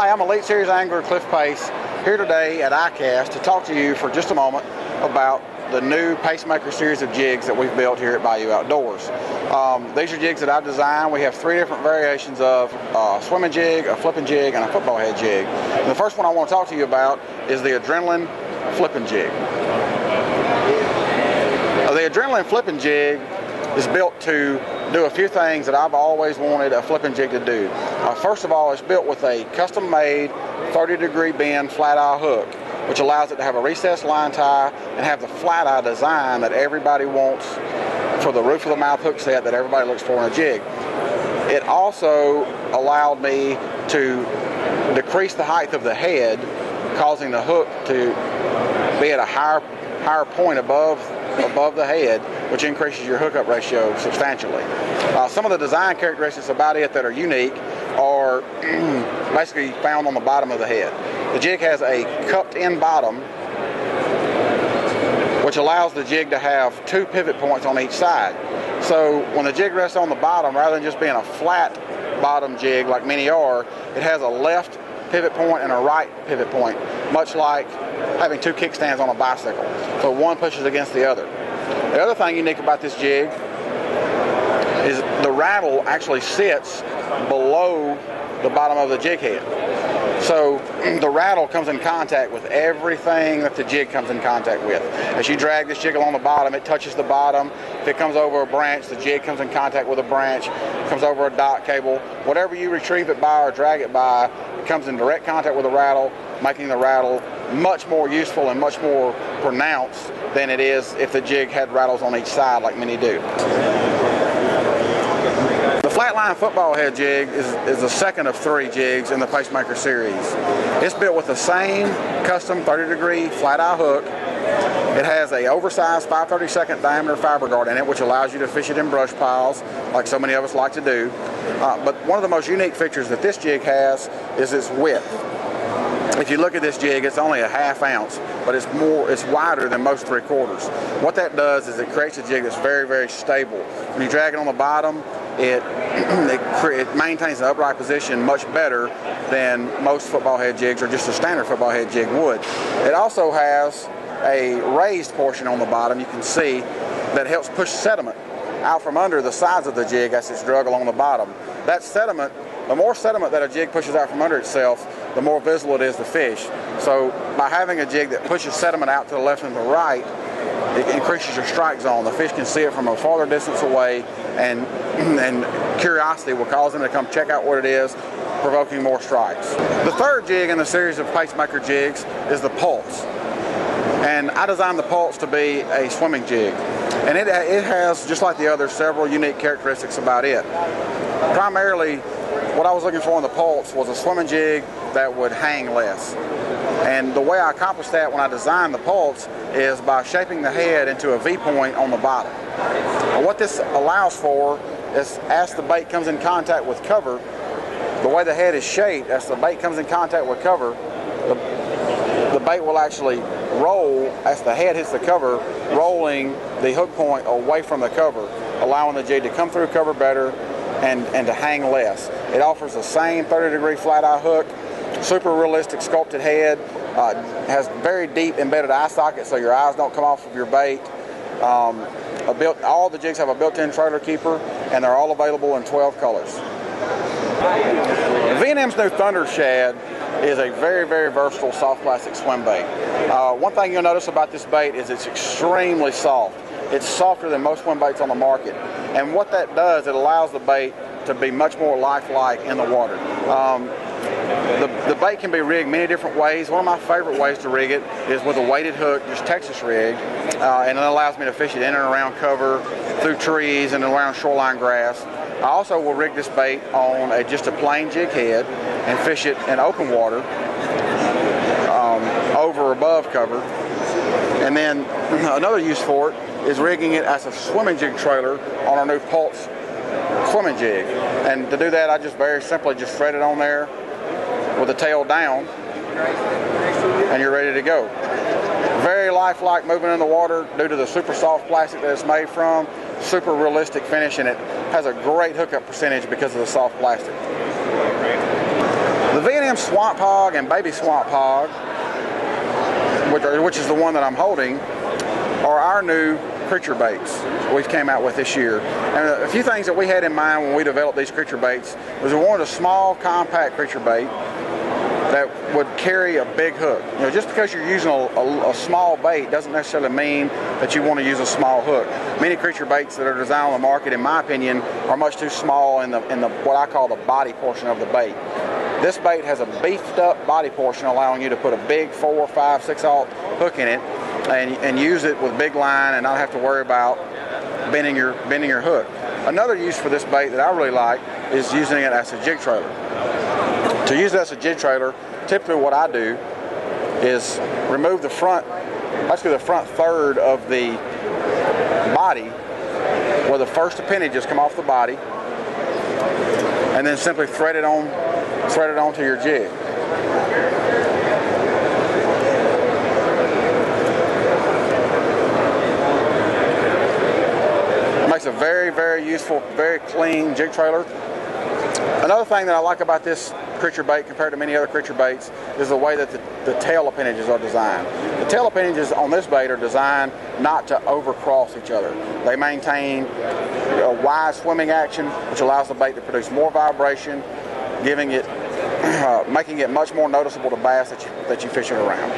Hi, I'm Elite Series Angler Cliff Pace, here today at ICAST to talk to you for just a moment about the new Pacemaker series of jigs that we've built here at Bayou Outdoors. These are jigs that I designed. We have three different variations of a swimming jig, a flipping jig, and a football head jig. And the first one I want to talk to you about is the Adrenaline flipping jig. The Adrenaline flipping jig is built to do a few things that I've always wanted a flipping jig to do. First of all, it's built with a custom-made 30-degree bend flat-eye hook, which allows it to have a recessed line tie and have the flat-eye design that everybody wants for the roof of the mouth hook set that everybody looks for in a jig. It also allowed me to decrease the height of the head, causing the hook to be at a higher point above the head, which increases your hookup ratio substantially. Some of the design characteristics about it that are unique are basically found on the bottom of the head. The jig has a cupped in bottom, which allows the jig to have two pivot points on each side. So when the jig rests on the bottom, rather than just being a flat bottom jig like many are, it has a left pivot point and a right pivot point, much like having two kickstands on a bicycle. So one pushes against the other. The other thing unique about this jig is the rattle actually sits below the bottom of the jig head. So the rattle comes in contact with everything that the jig comes in contact with. As you drag this jig along the bottom, it touches the bottom. If it comes over a branch, the jig comes in contact with a branch. It comes over a dock cable. Whatever you retrieve it by or drag it by, it comes in direct contact with the rattle, making the rattle much more useful and much more pronounced than it is if the jig had rattles on each side like many do. The flatline football head jig is the second of three jigs in the Pacemaker series. It's built with the same custom 30-degree flat-eye hook. It has a oversized 5/32 diameter fiber guard in it, which allows you to fish it in brush piles, like so many of us like to do. But one of the most unique features that this jig has is its width. If you look at this jig, it's only a ½ ounce, but it's wider than most 3/4. What that does is it creates a jig that's very, very stable. When you drag it on the bottom, it maintains an upright position much better than most football head jigs or just a standard football head jig would. It also has a raised portion on the bottom, you can see, that helps push sediment out from under the sides of the jig as it's drug along the bottom. That sediment, the more sediment that a jig pushes out from under itself, the more visible it is to fish. So by having a jig that pushes sediment out to the left and the right, it increases your strike zone. The fish can see it from a farther distance away, and curiosity will cause them to come check out what it is, provoking more strikes. The third jig in the series of Pacemaker jigs is the Pulse. And I designed the Pulse to be a swimming jig. And it has, just like the others, several unique characteristics about it. Primarily, what I was looking for in the Pulse was a swimming jig that would hang less. And the way I accomplished that when I designed the Pulse is by shaping the head into a V-point on the bottom. And what this allows for is, as the bait comes in contact with cover, the way the head is shaped, as the bait comes in contact with cover, the bait will actually roll as the head hits the cover, rolling the hook point away from the cover, allowing the jig to come through cover better and to hang less. It offers the same 30-degree flat-eye hook, super realistic sculpted head, has very deep embedded eye socket so your eyes don't come off of your bait. All the jigs have a built-in trailer keeper, and they're all available in 12 colors. V&M's new Thunder Shad is a very, very versatile soft plastic swim bait. One thing you'll notice about this bait is it's extremely soft. It's softer than most swim baits on the market. And what that does, it allows the bait to be much more lifelike in the water. The bait can be rigged many different ways. One of my favorite ways to rig it is with a weighted hook, just Texas rig, and it allows me to fish it in and around cover, through trees, and around shoreline grass. I also will rig this bait on just a plain jig head and fish it in open water, over or above cover. And then another use for it is rigging it as a swimming jig trailer on our new Pulse swimming jig. And to do that, I just very simply just thread it on there with the tail down, and you're ready to go. Very lifelike moving in the water due to the super soft plastic that it's made from. Super realistic finish, and it has a great hookup percentage because of the soft plastic. The V&M Swamp Hog and Baby Swamp Hog, which is the one that I'm holding, are our new creature baits we've came out with this year. And a few things that we had in mind when we developed these creature baits was we wanted a small, compact creature bait that would carry a big hook. You know, just because you're using a small bait doesn't necessarily mean that you want to use a small hook. Many creature baits that are designed on the market, in my opinion, are much too small in the what I call the body portion of the bait. This bait has a beefed up body portion, allowing you to put a big 4, 5, 6/0 hook in it and use it with big line and not have to worry about bending your hook. Another use for this bait that I really like is using it as a jig trailer. To use it as a jig trailer, typically what I do is remove the front, basically the front third of the body where the first appendages come off the body, and then simply thread it onto your jig. Makes a very, very useful, very clean jig trailer. Another thing that I like about this creature bait compared to many other creature baits is the way that the tail appendages are designed. The tail appendages on this bait are designed not to overcross each other. They maintain a wide swimming action, which allows the bait to produce more vibration, making it much more noticeable to bass that you fish it around.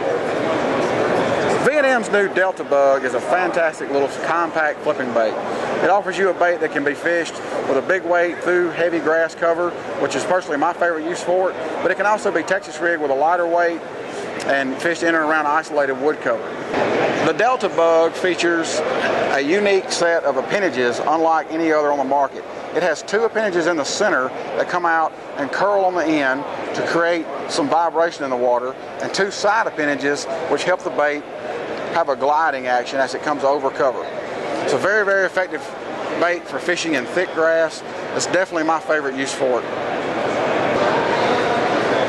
V&M's new Delta Bug is a fantastic little compact flipping bait. It offers you a bait that can be fished with a big weight through heavy grass cover, which is personally my favorite use for it, but it can also be Texas rigged with a lighter weight and fished in and around isolated wood cover. The Delta Bug features a unique set of appendages unlike any other on the market. It has 2 appendages in the center that come out and curl on the end to create some vibration in the water, and 2 side appendages which help the bait have a gliding action as it comes over cover. It's a very, very effective bait for fishing in thick grass. It's definitely my favorite use for it.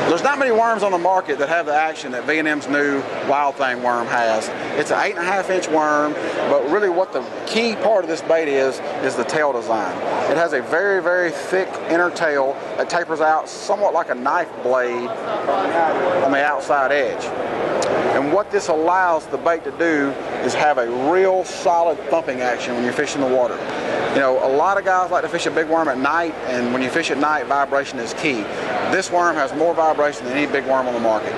There's not many worms on the market that have the action that V&M's new Wild Thing worm has. It's an 8.5-inch worm, but really what the key part of this bait is the tail design. It has a very, very thick inner tail that tapers out somewhat like a knife blade on the outside edge. And what this allows the bait to do is have a real solid thumping action when you're fishing the water. You know, a lot of guys like to fish a big worm at night, and when you fish at night, vibration is key. This worm has more vibration than any big worm on the market.